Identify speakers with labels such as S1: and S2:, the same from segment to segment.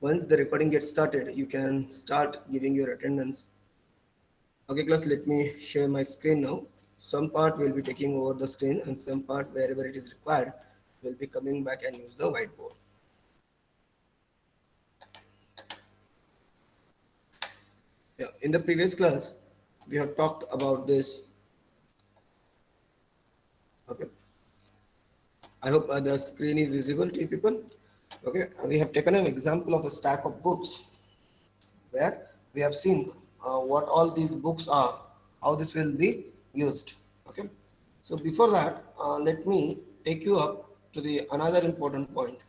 S1: Once the recording gets started, you can start giving your attendance. Okay, class, let me share my screen now. Some part will be taking over the screen and some part wherever it is required will be coming back and use the whiteboard. Yeah, in the previous class, we have talked about this. Okay, I hope the screen is visible to you people. Okay, we have taken an example of a stack of books where we have seen what all these books are, how this will be used. Okay, so before that, let me take you up to the another important point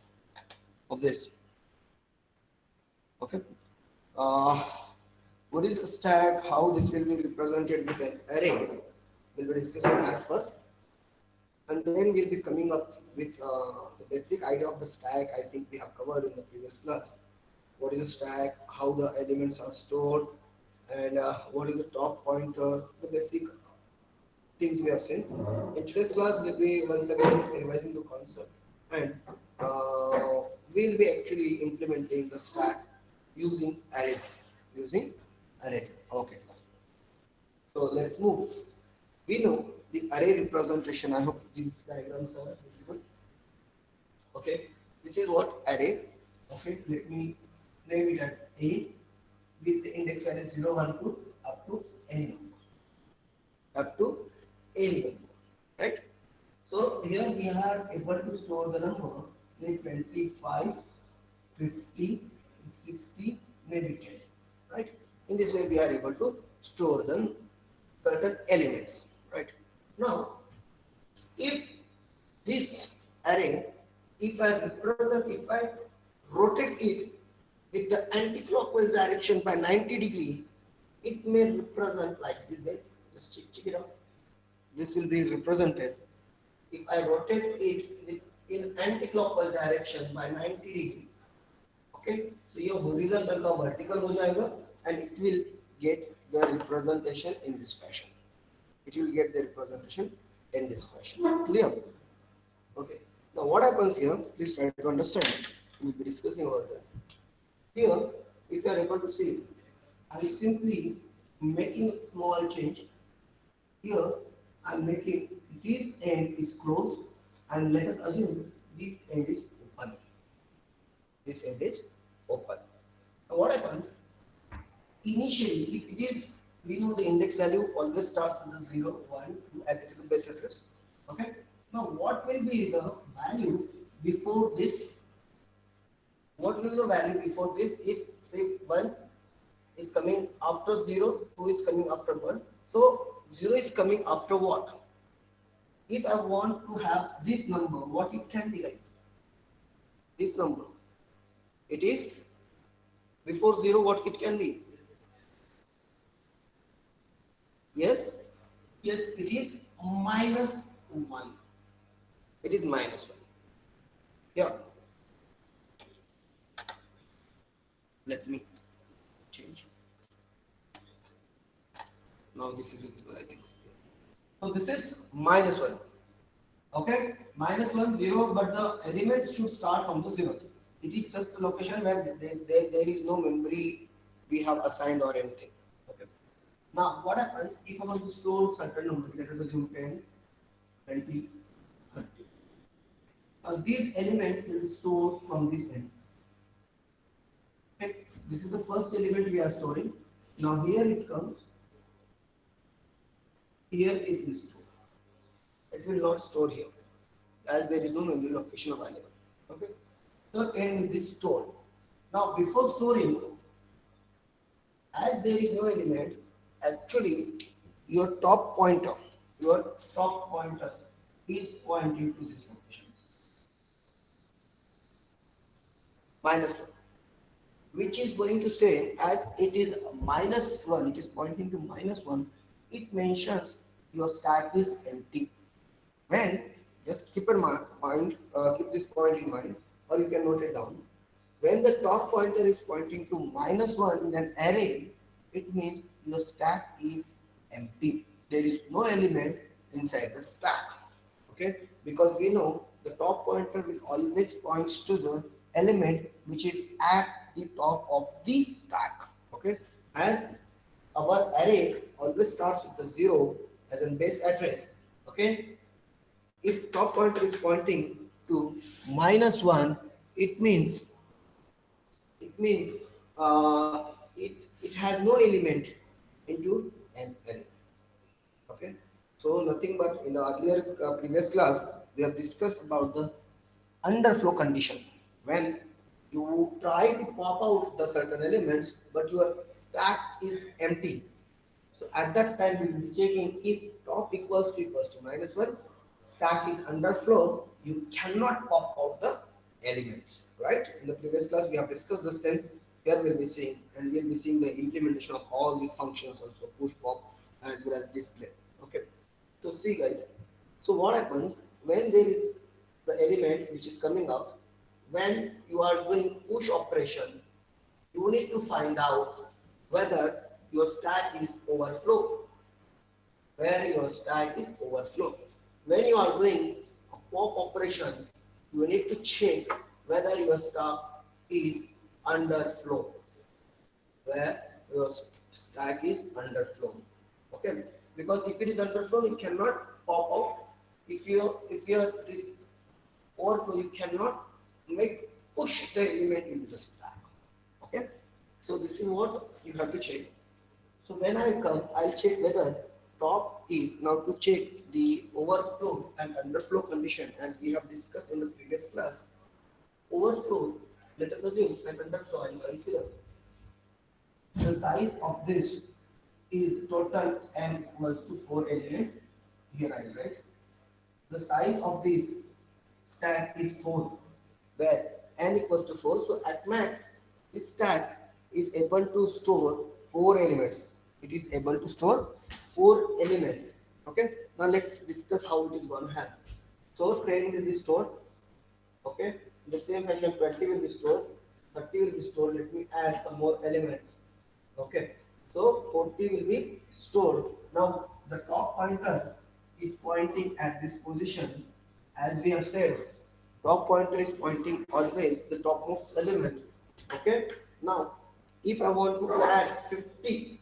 S1: of this. Okay, uh, what is a stack? How this will be represented with an array? We'll be discussing that first, and then we'll be coming up with the basic idea of the stack. I think we have covered in the previous class. What is a stack? How the elements are stored, and what is the top pointer? The basic things we have seen. In today's class, we'll be once again revising the concept, and we'll be actually implementing the stack using arrays. Using arrays. Okay, class. So let's move. We know the array representation. I hope these diagrams are visible. Okay, this is what array. Okay, let me name it as A with the index value 0, 1, 2 up to any number. Up to any number, right? So here we are able to store the number, say 25, 50, 60, maybe 10, right? In this way we are able to store the certain elements, right? Now, if this array, if I rotate it with the anti-clockwise direction by 90 degree, it may represent like this, guys. Just check it out. This will be represented if I rotate it with in anti-clockwise direction by 90 degree. Okay, so your horizontal का vertical हो जाएगा and it will get the representation in this fashion. It will get the representation in this fashion. Clear? Okay. Now what happens here? Please try to understand. We'll be discussing about this. Here, if you are able to see, I am simply making a small change. Here, I am making this end is closed and let us assume this end is open. This end is open. Now what happens? Initially, if it is, we know the index value always starts with the 0, 1, 2 as it is a base address. Okay. Now what will be the value before this? What will be the value before this if say 1 is coming after 0, 2 is coming after 1. So 0 is coming after what? If I want to have this number, what it can be, guys? This number. It is before 0, what it can be? Yes? Yes, it is minus 1. It is minus 1. Yeah. Let me change. Now this is visible, I think. So this is minus 1. Okay, minus 1, 0, but the elements should start from the 0. It is just the location where there is no memory we have assigned or anything. Okay. Now, what happens if I want to store certain numbers? Let us assume 10, 20, 30. These elements will be stored from this end. Okay, this is the first element we are storing. Now, here it comes. Here it will store. It will not store here, as there is no memory location available. Okay, so 10 is stored. Now before storing, as there is no element, actually your top pointer is pointing to this location, -1, which is going to say as it is -1, it is pointing to -1, it mentions your stack is empty. When, just keep in mind, keep this point in mind, or you can note it down. When the top pointer is pointing to -1 in an array, it means your stack is empty. There is no element inside the stack. Okay, because we know the top pointer will always points to the element which is at the top of the stack. Okay, and our array always starts with the 0 as a base address. Okay, if top pointer is pointing to -1, it means it means it has no element into an array. Okay, so nothing but in the earlier previous class we have discussed about the underflow condition when you try to pop out the certain elements but your stack is empty. So at that time we will be checking if top equals to -1, stack is underflow, you cannot pop out the elements. Right? In the previous class we have discussed these things. Here we'll be seeing and we'll be seeing the implementation of all these functions also push pop as well as display. Okay. So see guys. So what happens when there is the element which is coming out when you are doing push operation, you need to find out whether your stack is overflow, where your stack is overflow. When you are doing a pop operation, you need to check whether your stack is underflow, where your stack is underflow. Okay, because if it is underflow, you cannot pop out. If you is overflow, you cannot make push the element into the stack. Okay, so this is what you have to check. So when I come, I'll check whether top is now to check the overflow and underflow condition as we have discussed in the previous class. Overflow, let us assume, and underflow, and consider the size of this is total n equals to 4 element. Here I write the size of this stack is 4, where n equals to 4. So at max, this stack is able to store 4 elements. It is able to store 4 elements. Okay. Now let's discuss how it is going to happen. So 10 will be stored. Okay. In the same fashion, 20 will be stored. 30 will be stored. Let me add some more elements. Okay. So 40 will be stored. Now the top pointer is pointing at this position. As we have said, top pointer is pointing always the topmost element. Okay. Now if I want to add 50,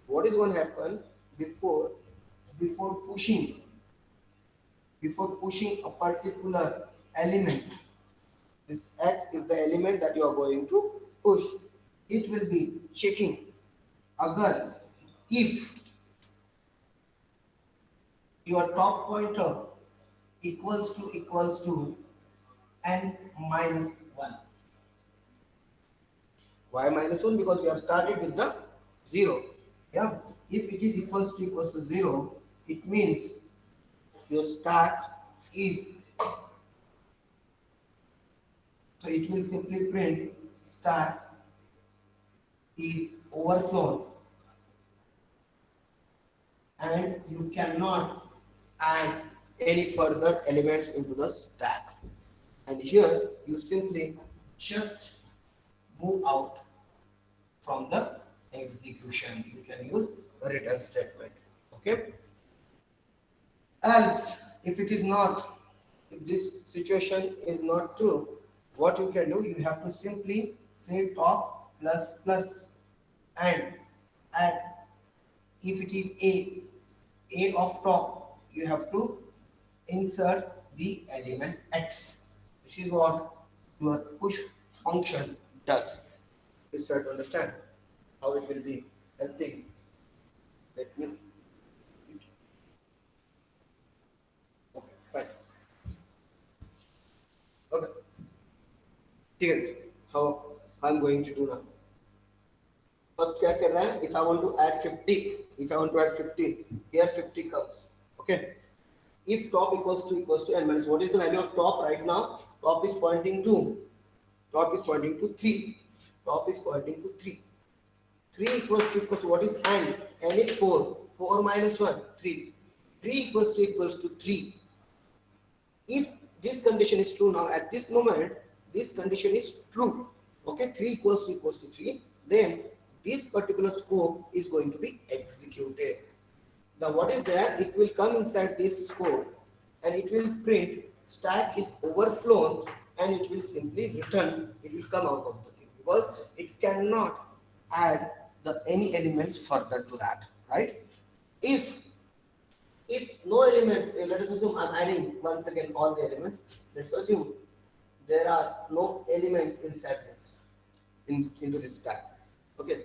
S1: what is going to happen before before pushing a particular element? This X is the element that you are going to push. It will be checking agar if your top pointer equals to n minus 1. Why -1? Because we have started with the 0. Yeah. If it is equals to 0, it means your stack is, so it will simply print stack is overflown and you cannot add any further elements into the stack. And here you simply just move out from the execution. You can use a return statement. Okay. Else, if it is not, if this situation is not true, what you can do, you have to simply say top plus plus and add. If it is a of top, you have to insert the element x. This is what your push function does. Please try to understand how it will be helping. Let me. Okay, fine. Okay. Here's how I'm going to do now. First, क्या कर रहा है? If I want to add 50, here 50 comes. Okay. If top equals to n minus, what is the value of top right now? Top is pointing to 3. Top is pointing to 3. 3 equals to what is n? N is 4. 4 minus 1, 3. 3 equals to 3. If this condition is true now, at this moment, this condition is true. Okay, 3 equals to 3. Then this particular scope is going to be executed. Now what is there? It will come inside this scope and it will print stack is overflown and it will simply return, it will come out of the thing because it cannot add the any elements further to that, right? If no elements, let us assume I'm adding once again all the elements. Let's assume there are no elements inside this into this stack. Okay,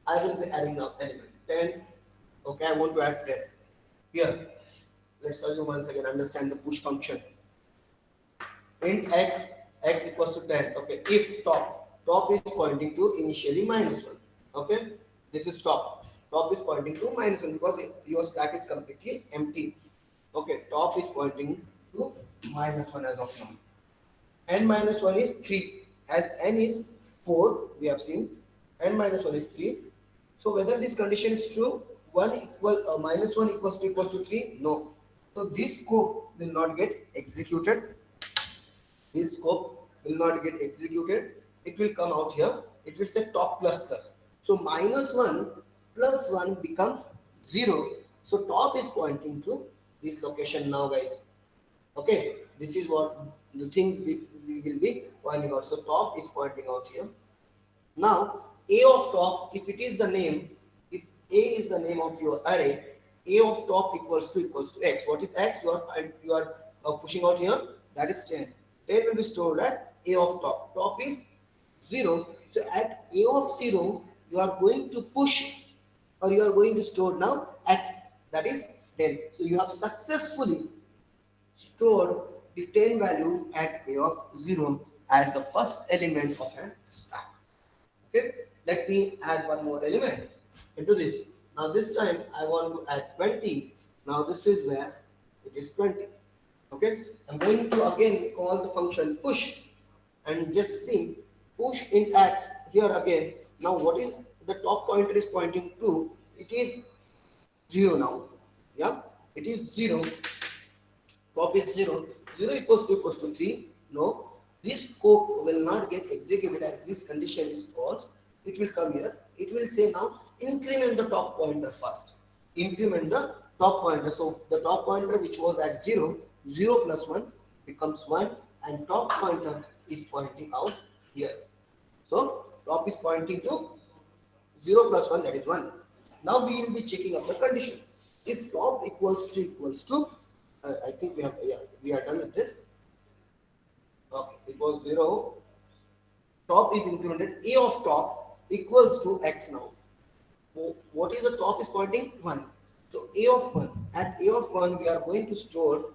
S1: I will be adding now element 10. Okay, I want to add 10 here. Let's assume once again understand the push function. Int x equals to 10. Okay, if top is pointing to initially -1. Okay, this is top is pointing to -1 because your stack is completely empty. Okay, top is pointing to -1 as of now. N minus 1 is 3, as n is 4, we have seen. N minus 1 is 3. So whether this condition is true, 1 equal minus 1 equals to 3, no. So this scope will not get executed. This scope will not get executed. It will come out here. It will say top plus plus. So minus 1 plus 1 become 0. So top is pointing to this location now, guys. Okay, this is what the things we will be pointing out. So top is pointing out here. Now a of top, if it is the name, if a is the name of your array, a of top equals to x. What is x? You are pushing out here. That is 10. 10 will be stored at a of top. Top is 0. So at a of 0, you are going to push or you are going to store now x. That is 10. So you have successfully store the 10 value at a of 0 as the first element of a stack. Okay, let me add one more element into this. Now this time I want to add 20. Now this is where it is 20. Okay, I'm going to again call the function push and just see push int x here again. Now what is the top pointer is pointing to? It is 0 now. Yeah, it is 0. Top is 0. 0 equals to 3. No, this scope will not get executed as this condition is false. It will come here. It will say now increment the top pointer first. Increment the top pointer. So the top pointer which was at 0, 0 plus 1 becomes 1 and top pointer is pointing out here. So top is pointing to 0 plus 1, that is 1. Now we will be checking up the condition. If top equals to I think we are done with this. Okay, it was 0. Top is incremented. A of top equals to x now. What is the top is pointing? 1. So a of 1. At a of 1, we are going to store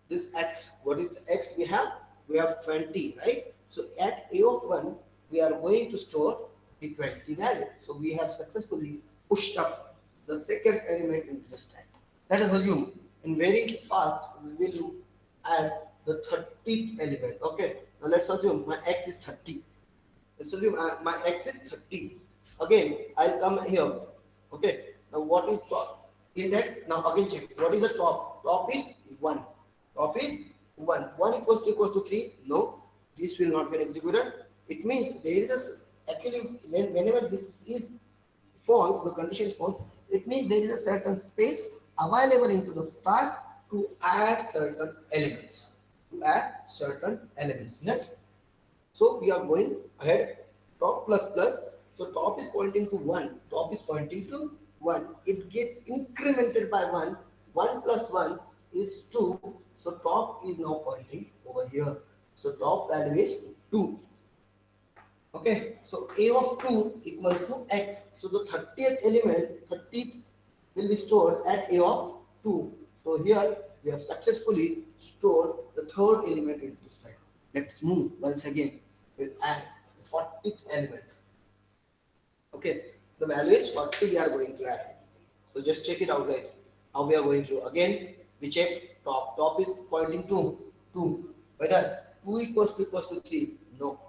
S1: this x. What is the x we have? We have 20, right? So at a of 1, we are going to store the 20 value. So we have successfully pushed up the second element into the stack. Let us assume in very fast we will add the 30th element. Okay, now let's assume my x is 30. Let's assume my x is 30. Again, I'll come here. Okay, now what is top? Index. Now again check. What is the top? Top is 1. Top is 1. 1 equals to 3. No, this will not get executed. It means there is a, actually whenever this is false, the condition is false, it means there is a certain space available into the stack to add certain elements. Yes. So we are going ahead. Top plus plus. So top is pointing to 1. Top is pointing to 1. It gets incremented by 1. 1 plus 1 is 2. So top is now pointing over here. So top value is 2. Okay, so a of 2 equals to x. So the 30th element, 30th will be stored at a of 2. So here we have successfully stored the third element into the stack. Let's move once again. We'll add the 40th element. Okay, the value is 40 we are going to add. So just check it out, guys. How we are going to again we check top. Top is pointing to 2. Whether 2 equals to 3? No.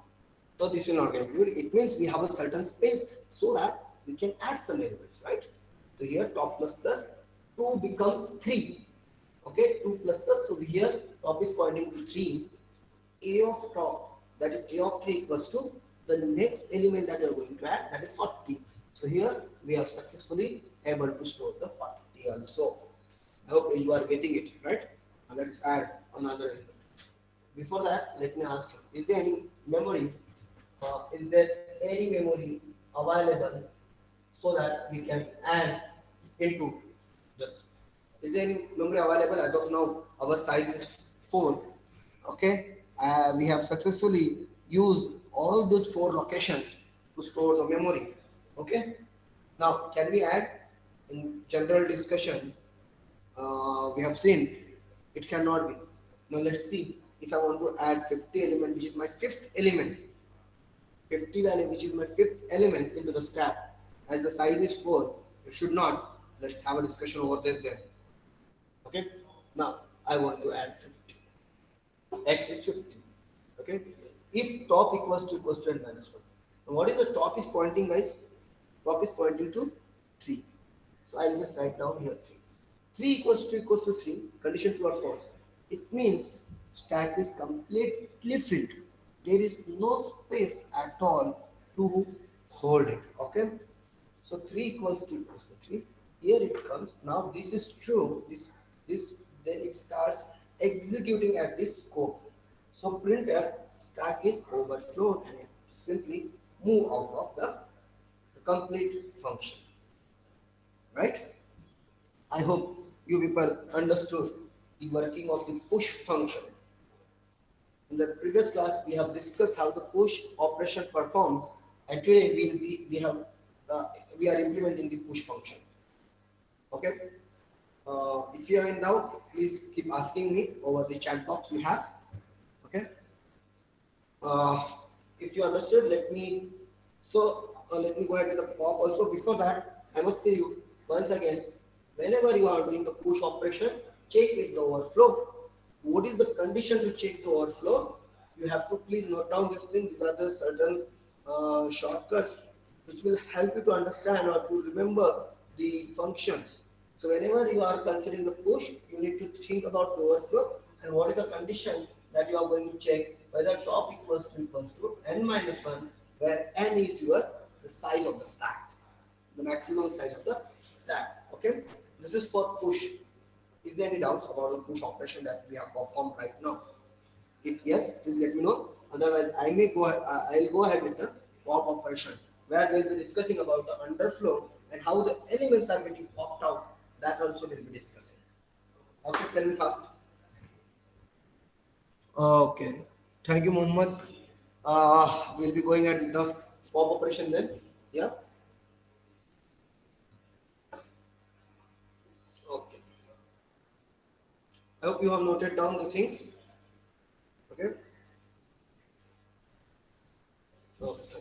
S1: So this will not get executed. It means we have a certain space so that we can add some elements, right? So here top plus plus 2 becomes 3. Okay, 2 plus plus. So here top is pointing to 3. A of top, that is a of 3 equals to the next element that you are going to add, that is 40. So here we are successfully able to store the 40 also. I hope you are getting it, right? Now let us add another element. Before that, let me ask you, is there any memory? Is there any memory available so that we can add into this? Is there any memory available as of now? Our size is 4. Okay, we have successfully used all those 4 locations to store the memory. Okay, now can we add? In general discussion, we have seen it cannot be. Now let's see if I want to add 50 element, which is my fifth element, 50 value, which is my fifth element into the stack. As the size is 4, it should not. Let's have a discussion over this then. Okay, now I want to add 50. X is 50. Okay, if top equals to n minus 1. Now what is the top is pointing, guys? Top is pointing to 3. So I'll just write down here 3. 3 equals to 3, condition true or false. It means stack is completely filled. There is no space at all to hold it. Okay. So 3 equals to 3. Here it comes. Now this is true. This then it starts executing at this scope. So printf stack is overflown and it simply move out of the complete function. Right? I hope you people understood the working of the push function. In the previous class, we have discussed how the push operation performs, and today we are implementing the push function. Okay. If you are in doubt, please keep asking me over the chat box we have. Okay. Uh, if you understood, let me go ahead with the pop. Also, before that, I must say you once again, whenever you are doing the push operation, check with the overflow. What is the condition to check the overflow? You have to please note down this thing. These are the certain shortcuts which will help you to understand or to remember the functions. So whenever you are considering the push, you need to think about the overflow and what is the condition that you are going to check whether top equals to n minus 1, where n is your the size of the stack, the maximum size of the stack. Okay, this is for push. Is there any doubts about the push operation that we have performed right now? If yes, please let me know. Otherwise, I'll go ahead with the pop operation, where we'll be discussing about the underflow and how the elements are getting popped out. That also we'll be discussing. Okay, tell me fast. Okay, thank you, Mohammed. We'll be going at the pop operation then. Yeah. Okay. I hope you have noted down the things. Okay. Okay.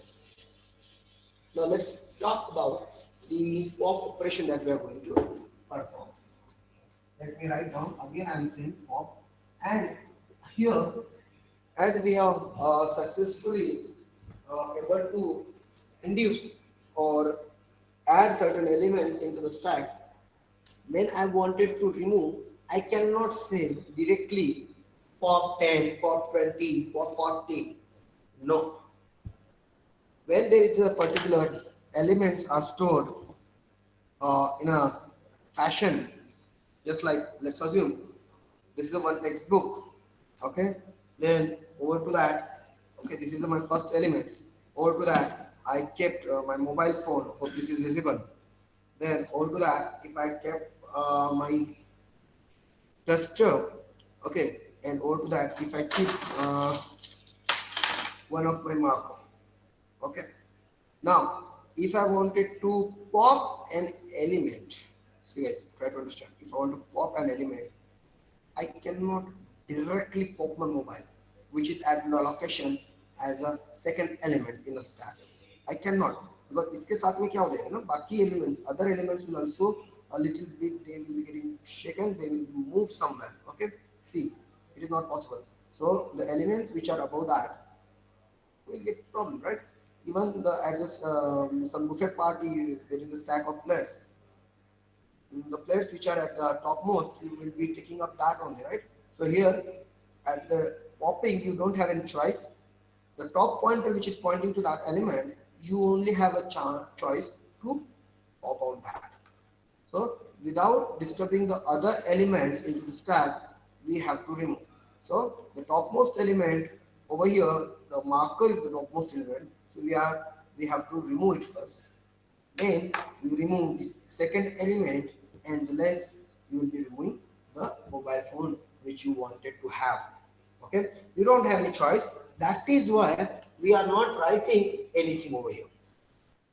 S1: Now let's talk about the pop operation that we are going to perform. Let me write down again. I am saying pop, and here, as we have successfully able to induce or add certain elements into the stack, when I wanted to remove, I cannot say directly pop 10, pop 20, pop 40. No. When there is a particular elements are stored in a fashion, just like let's assume this is a one textbook. Okay, then over to that, okay, this is my first element. Over to that, I kept my mobile phone. Hope this is visible. Then over to that, if I kept my duster, okay, and over to that, if I keep one of my marker, okay. Now, if I wanted to pop an element, see guys, try to understand. If I want to pop an element, I cannot directly pop my mobile, which is at the location as a second element in a stack. I cannot because इसके साथ में क्या हो जाएगा ना बाकी elements, other elements will also a little bit they will be getting shaken, they will move somewhere. Okay, see, it is not possible. So the elements which are above that will get problem, right? Even the at this some buffet party, there is a stack of plates. The plates which are at the topmost, you will be taking up that only, right? So here, at the popping, you don't have any choice. The top pointer which is pointing to that element, you only have a choice to pop out that. So without disturbing the other elements into the stack, we have to remove. So the topmost element over here the marker is the topmost element, so we have to remove it first. Then you remove this second element, and the less you will be removing the mobile phone which you wanted to have. Okay, you don't have any choice. That is why we are not writing anything over here.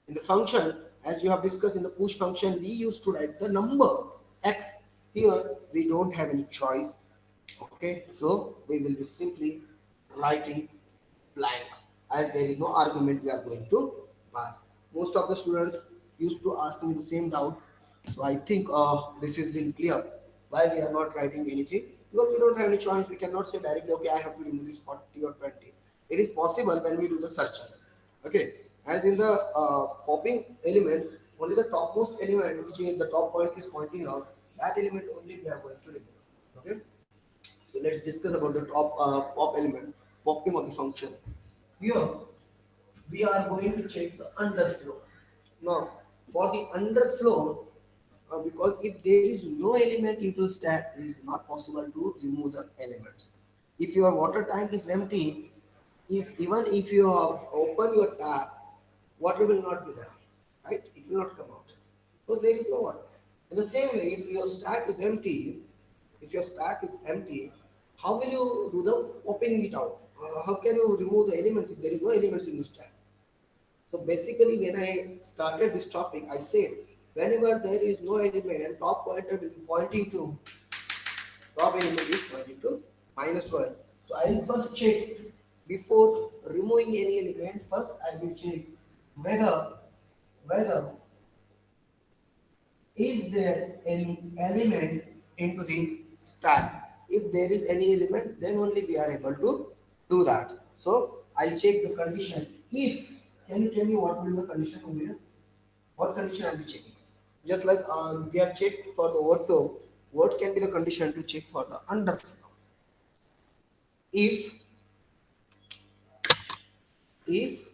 S1: In the function, as you have discussed in the push function, we used to write the number x. Here we don't have any choice. Okay, so we will be simply writing blank, as there is no argument we are going to pass. Most of the students used to ask me the same doubt, so I think this has been clear why we are not writing anything, because we don't have any choice. We cannot say directly, okay, I have to remove this 40 or 20. It is possible when we do the searching. Okay, as in the popping element, only the topmost element, which is the top point is pointing out, that element only we are going to remove. Okay, so let's discuss about the top pop element, popping of the function. Here we are going to check the underflow. Now, for the underflow, because if there is no element into stack, it is not possible to remove the elements. If your water tank is empty, if even if you have open your tap, water will not be there, right? It will not come out because there is no water. In the same way, if your stack is empty, how will you do the popping it out? How can you remove the elements if there is no elements in the stack? So basically, when I started this topic, I said whenever there is no element, top pointer will be pointing to top element is pointing to -1. So I will first check before removing any element. First, I will check whether whether is there any element into the stack. If there is any element, then only we are able to do that. So I'll check the condition. If can you tell me what will be the condition over here? What condition I'll be checking? Just like we have checked for the overflow, what can be the condition to check for the underflow? If if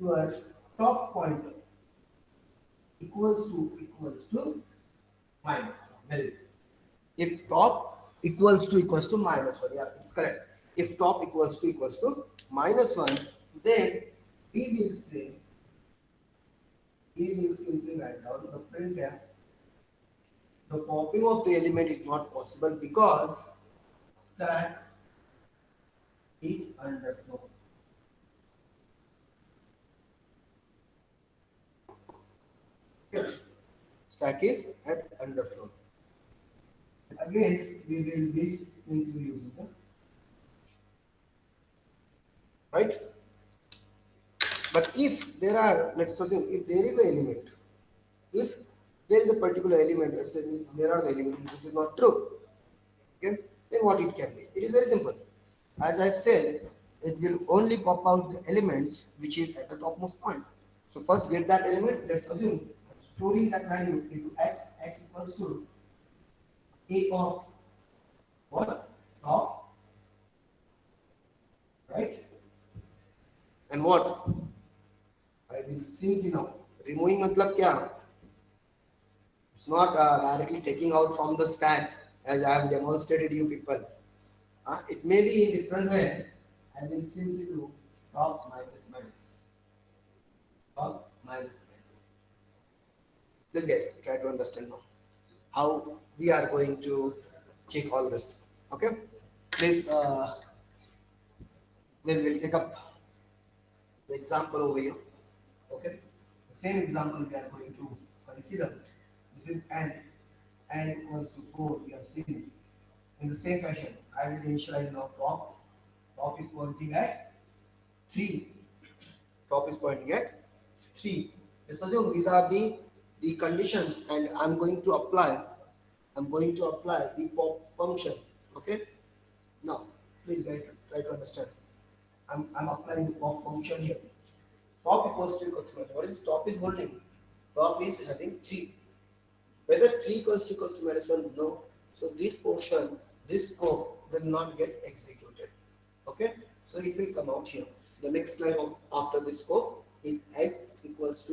S1: your top pointer equals to -1, well, if top equals to -1, yeah, it's correct. If top equals to -1, then we will say we will simply write down the printf. The popping of the element is not possible because stack is underflow. Okay. Stack is at underflow. Again, we will be simply using the right. But if there are, let's assume, if there is an element, if there is a particular element, as in there are the elements, this is not true. Okay, then what it can be? It is very simple. As I've said, it will only pop out the elements which is at the topmost point. So first get that element. Let's assume storing that value into x equals to a of what? Top, right? And what? I will simply now removing matlab kya? It's not directly taking out from the stack as I have demonstrated you people. It may be in different way. I will simply do top minus minus. Top minus minus. Please guys, try to understand now how we are going to check all this. Okay? Please, we'll take up the example over here. Okay? The same example we are going to consider. This is n equals to 4, we have seen. In the same fashion, I will initialize now top. Top is pointing at 3. Top is pointing at 3. Let's assume these are the conditions, and I'm going to apply the pop function. Okay? Now, please guys try to understand. I'm applying the pop function here. Top equals to what is top is holding? Top is having 3. Whether 3 equals to -1, no. So this portion, this scope will not get executed. Okay, so it will come out here. The next line after this scope is x equals to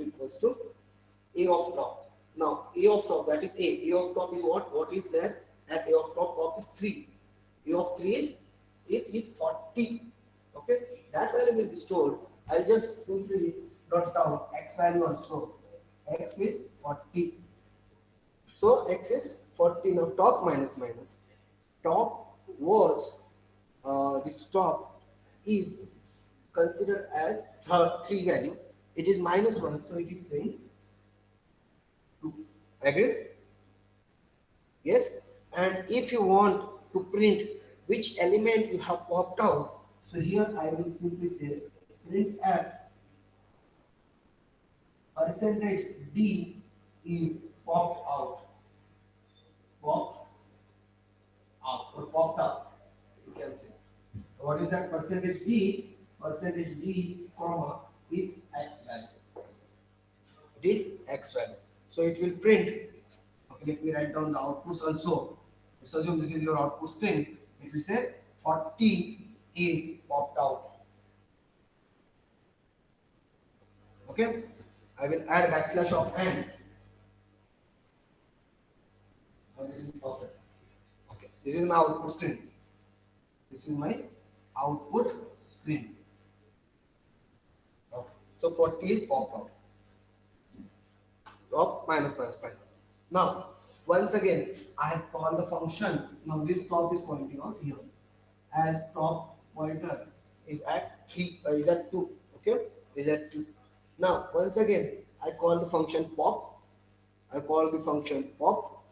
S1: a of top. Now a of top, that is a of top is what? What is there at a of top? Top is 3. A of 3 is it is 40. Okay, that value will be stored. I'll just simply dot down x value also. X is 40. So x is 40. Now top minus minus. Top was this top is considered as 3 value. It is minus 1, so it is saying 2. Agreed? Yes. And if you want to print which element you have popped out, so here I will simply say print f percentage d is popped out, popped out or popped out. You can say. What is that percentage d? Percentage d comma is x value. It is x value. So it will print. Okay, let me write down the outputs also. Let's assume this is your output string. If you say 40 is popped out. Okay, I will add backslash of n. And this is perfect. Okay, this is my output string. This is my output screen. Okay, so 40 is popped out. Top minus minus 5. Now, once again, I have called the function. Now, this top is pointing out here. As top pointer is at 3, is at 2. Okay, is at 2. Now, once again, I call the function pop. I call the function pop.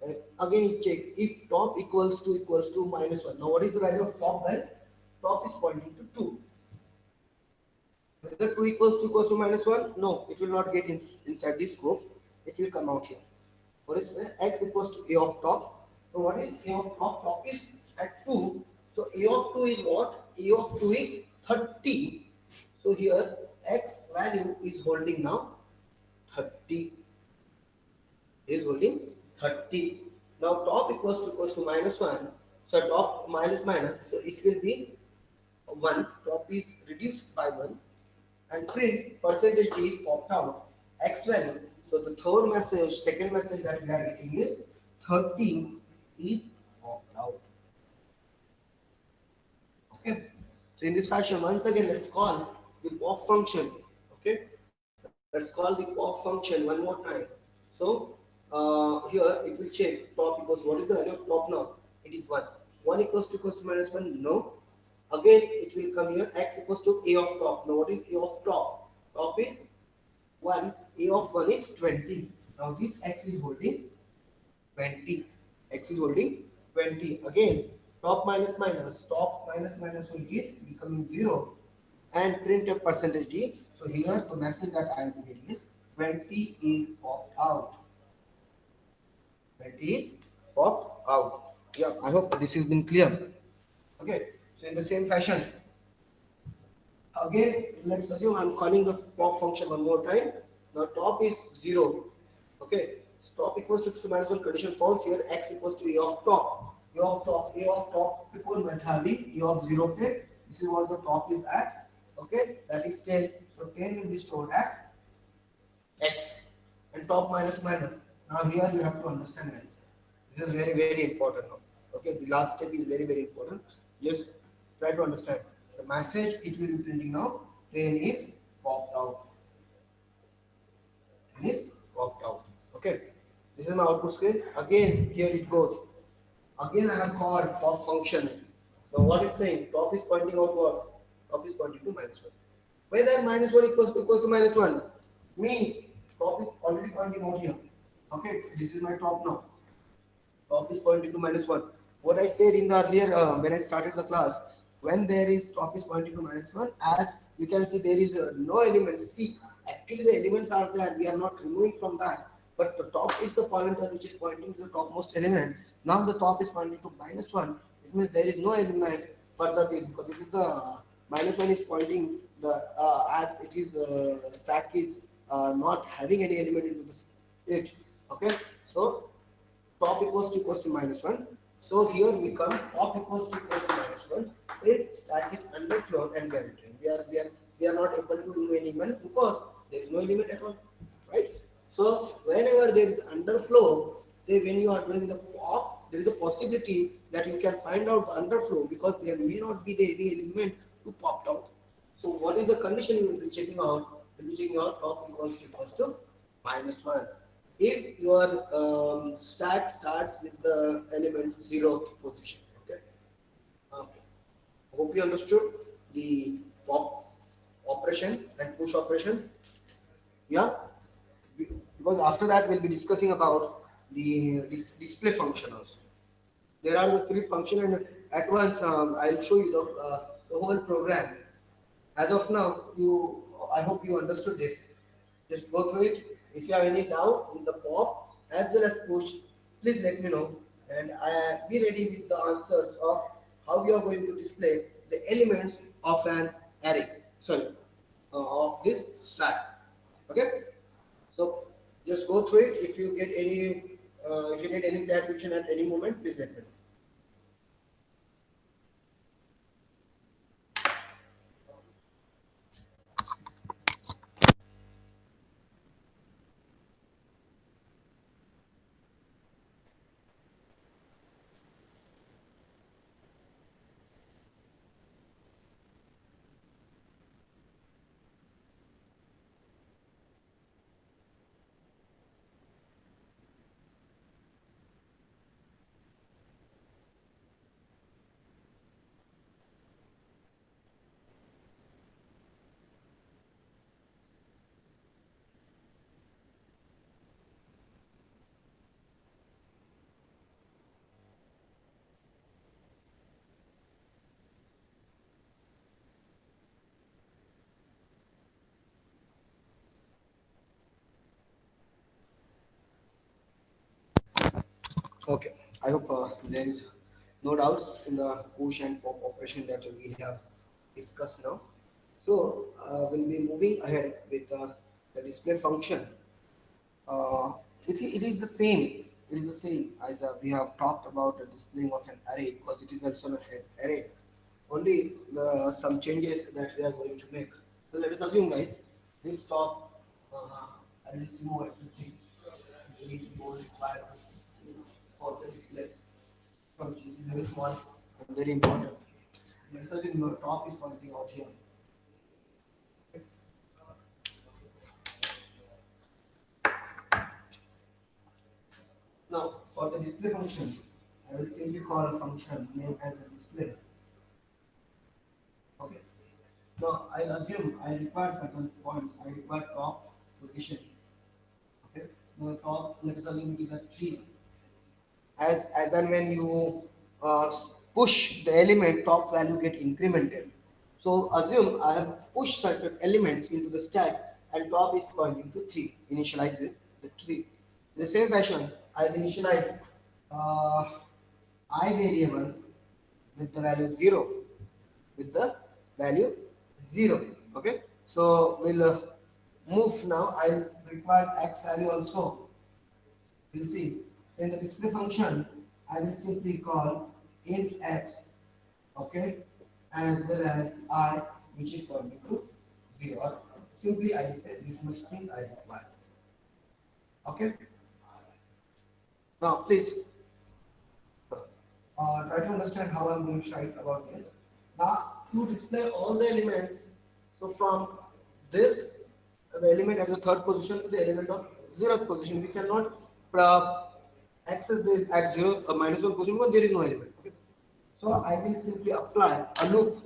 S1: And again, check if top equals to minus 1. Now, what is the value of top, guys? Top is pointing to 2. Whether 2 equals to minus 1? No, it will not get inside this scope. It will come out here. What is x equals to a of top? So what is a of top? Top is at 2. So a of 2 is what? A of 2 is 30. So here x value is holding now 30. Is holding 30. Now top equals to minus 1. So top minus minus. So it will be 1. Top is reduced by 1. And print percentage d is popped out x value. So the third message, second message that we are getting is 13 is popped out. Okay. So in this fashion, once again, let's call the pop function. Okay. Let's call the pop function one more time. So here it will check top equals what is the value of top now? It is 1. 1 equals to minus 1? No. Again, it will come here x equals to a of top. Now, what is a of top? Top is 1. A of 1 is 20. Now, this x is holding 20. X is holding 20. Again, top minus minus. Top minus minus, so it is becoming 0. And print a percentage d. So, here the message that I will be getting is 20 is popped out. 20 is popped out. Yeah, I hope this has been clear. Okay. So in the same fashion, again, let's assume I'm calling the pop function one more time. Now top is 0. Okay, so top equals to minus 1 condition false here. X equals to a of top. A of top equal a of 0 pe. This is what the top is at. Okay, that is 10. So 10 will be stored at x and top minus minus. Now here you have to understand guys. This is very important now. Okay, the last step is very important. Just try to understand the message it will be printing now. 10 is popped out. 10 is popped out. Okay, this is my output screen. Again, here it goes. Again, I have called pop function. Now, what is saying? Top is pointing out what? Top is pointing to minus 1. Whether minus 1 equals to minus 1 means top is already pointing out here. Okay, this is my top now. Top is pointing to minus 1. What I said in the earlier when I started the class, when there is top is pointing to minus 1, as you can see there is no elements. See, actually the elements are there, we are not removing from that, but the top is the pointer which is pointing to the topmost element. Now the top is pointing to minus 1, it means there is no element further because this is the minus 1 is pointing the as it is stack is not having any element into this it. Okay, so top equals to minus 1. So here we come top equals to minus 1. Print stack is underflow and we are entering. We are not able to do any element because there is no element at all, right? So whenever there is underflow, say when you are doing the pop, there is a possibility that you can find out the underflow because there may not be any element 2 popped out. So what is the condition you will be checking out? You will be checking out top equals to -1. If your stack starts with the element 0th position. Okay. Okay. Hope you understood the pop operation and push operation. Yeah. Because after that we'll be discussing about the display function also. There are the three functions, and at once I'll show you the whole program. As of now, I hope you understood this. Just go through it. If you have any doubt with the pop as well as push, please let me know, and I be ready with the answers of how you are going to display the elements of an array. Sorry, of this stack. Okay. So just go through it. If you need any clarification at any moment, please let me know. Okay, I hope there is no doubts in the push and pop operation that we have discussed now. So we'll be moving ahead with the display function. Uh, it is the same. It is the same as we have talked about the displaying of an array, because it is also an array. Only some changes that we are going to make. So let us assume, guys, this top I will remove everything. We will require this for the display function. Is very small and very important. Let us assume your top is pointing out here. Now, for the display function, I will simply call a function name as a display. Okay. Now, I'll assume I require certain points. I require top position. Okay. Now, top, let's assume it is a 3. As and when you uh, push the element, top value get incremented. So assume I have pushed certain elements into the stack and top is pointing to 3. Initialize the 3. In the same fashion, I'll initialize uh, I variable with the value 0, with the value 0. Okay. So we'll move now. I'll require x value also. We'll see. So in the display function, I will simply call int x, okay, as well as I, which is pointing to 0. Or simply I will say this much things I require. Okay. Now please try to understand how I'm going to write about this. Now to display all the elements, so from this the element at the third position to the element of 0th position, we cannot uh, access this at 0 -1 position because there is no element. Okay. So I will simply apply a loop,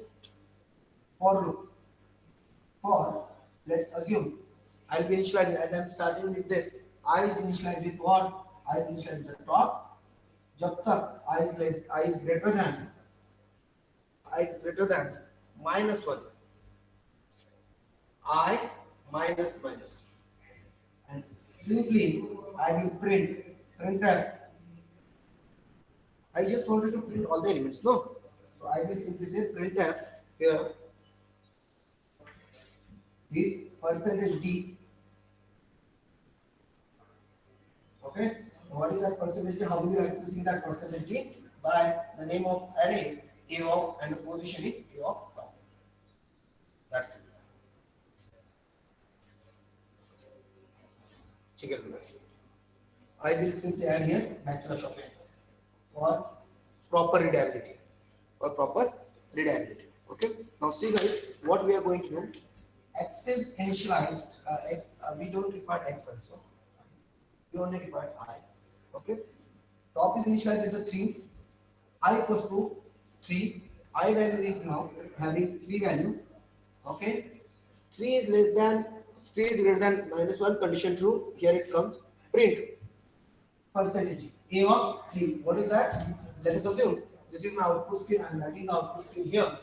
S1: for loop, for, let's assume I'll be initializing as I'm starting with this. I is initialized with what? I is initialized with the top. जब तक I is greater than -1, I minus minus, and simply I will printf. I just wanted to print all the elements, no? So I will simply say printf here is percentage d. Okay. What is that percentage d? How will you accessing that percentage d? By the name of array a of, and the position is a of top. That's it. ठीक है guys. I will simply add here backslash of a for proper readability. For proper readability. Okay. Now see guys, what we are going to do. X is initialized. We don't require X also. We only require I. Okay. Top is initialized with the 3. I equals to 3. I value is now having 3 value. Okay. 3 is less than 3 is greater than -1, condition true. Here it comes. Print percentage A of 3. What is that? Let us assume this is my output screen. I am writing the output screen here.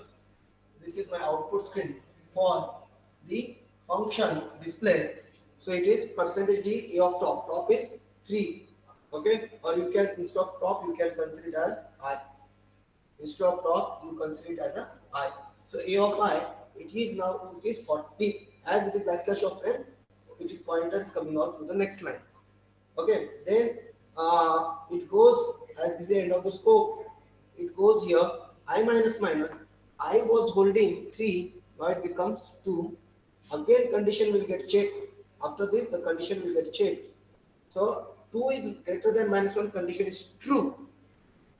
S1: This is my output screen for the function display. So it is percentage D A of top. Top is 3. Okay. Or you can, instead of top, you can consider it as I. Instead of top, you consider it as a I. So A of I, it is now, it is 40. As it is backslash of n, it is pointer is coming out to the next line. Okay. Then it goes, as this is the end of the scope, it goes here. I minus minus. I was holding 3. Now it becomes 2. Again condition will get checked. After this, the condition will get checked. So 2 is greater than -1, condition is true.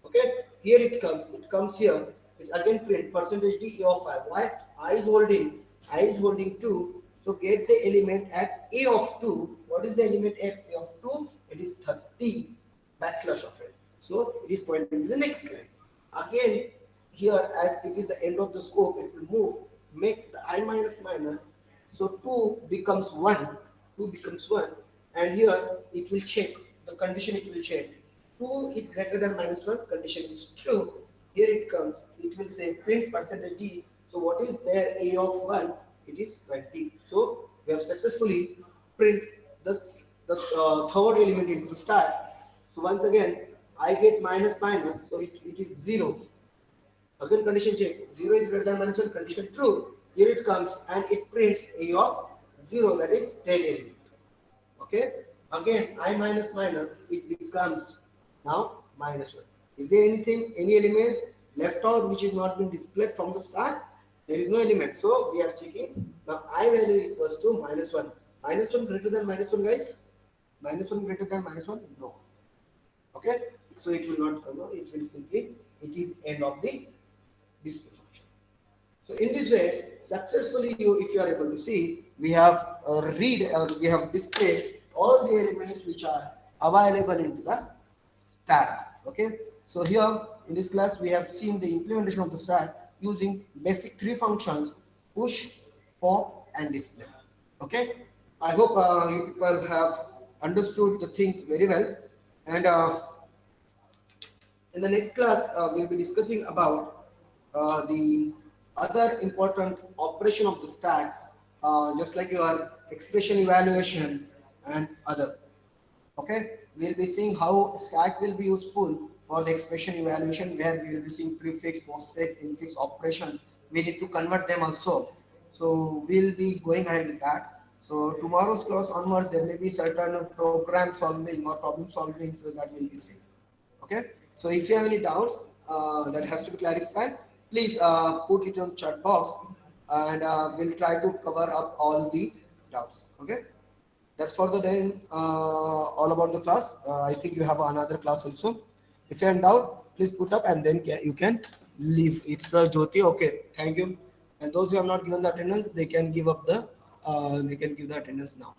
S1: Okay, here it comes. It comes here. It's again print percentage D A of I. Why? I is holding 2. So get the element at A of 2. What is the element at A of 2? It is 30 backslash of it. So it is pointing to the next line. Again, here as it is the end of the scope, it will move. Make the I minus minus. So 2 becomes 1. 2 becomes 1. And here it will check. The condition it will check. 2 is greater than -1, condition is true. Here it comes, it will say print percentage D. So what is there A of 1? It is 20. So we have successfully print the third element into the stack. So once again, I get minus minus, so it is 0. Again condition check, 0 is greater than -1, condition true. Here it comes and it prints A of 0, that is 10 element. Okay, again I minus minus, it becomes now -1. Is there anything, any element left out which is not being displayed from the start? There is no element. So we are checking. Now I value equals to -1. -1 greater than -1, guys? -1 greater than -1? No. Okay. So it will not come out. It will simply, it is end of the display function. So in this way, successfully if you are able to see, we have we have displayed all the elements which are available into the stack. Okay. So here in this class, we have seen the implementation of the stack using basic 3 functions: push, pop, and display. Okay. I hope you people have understood the things very well. And in the next class, we'll be discussing about the other important operation of the stack, just like your expression evaluation and other. Okay, we'll be seeing how stack will be useful for the expression evaluation, where we will be seeing prefix, postfix, infix operations. We need to convert them also. So we'll be going ahead with that. So tomorrow's class onwards, there may be certain program solving or problem solving, so that will be seen. Okay. So if you have any doubts that has to be clarified, please put it on chat box, and we'll try to cover up all the doubts. Okay. That's for the day. All about the class. I think you have another class also. If you're in doubt, please put up, and then you can leave. It's Jyoti. Okay. Thank you. And those who have not given the attendance, they can give up the. They can give the attendance now.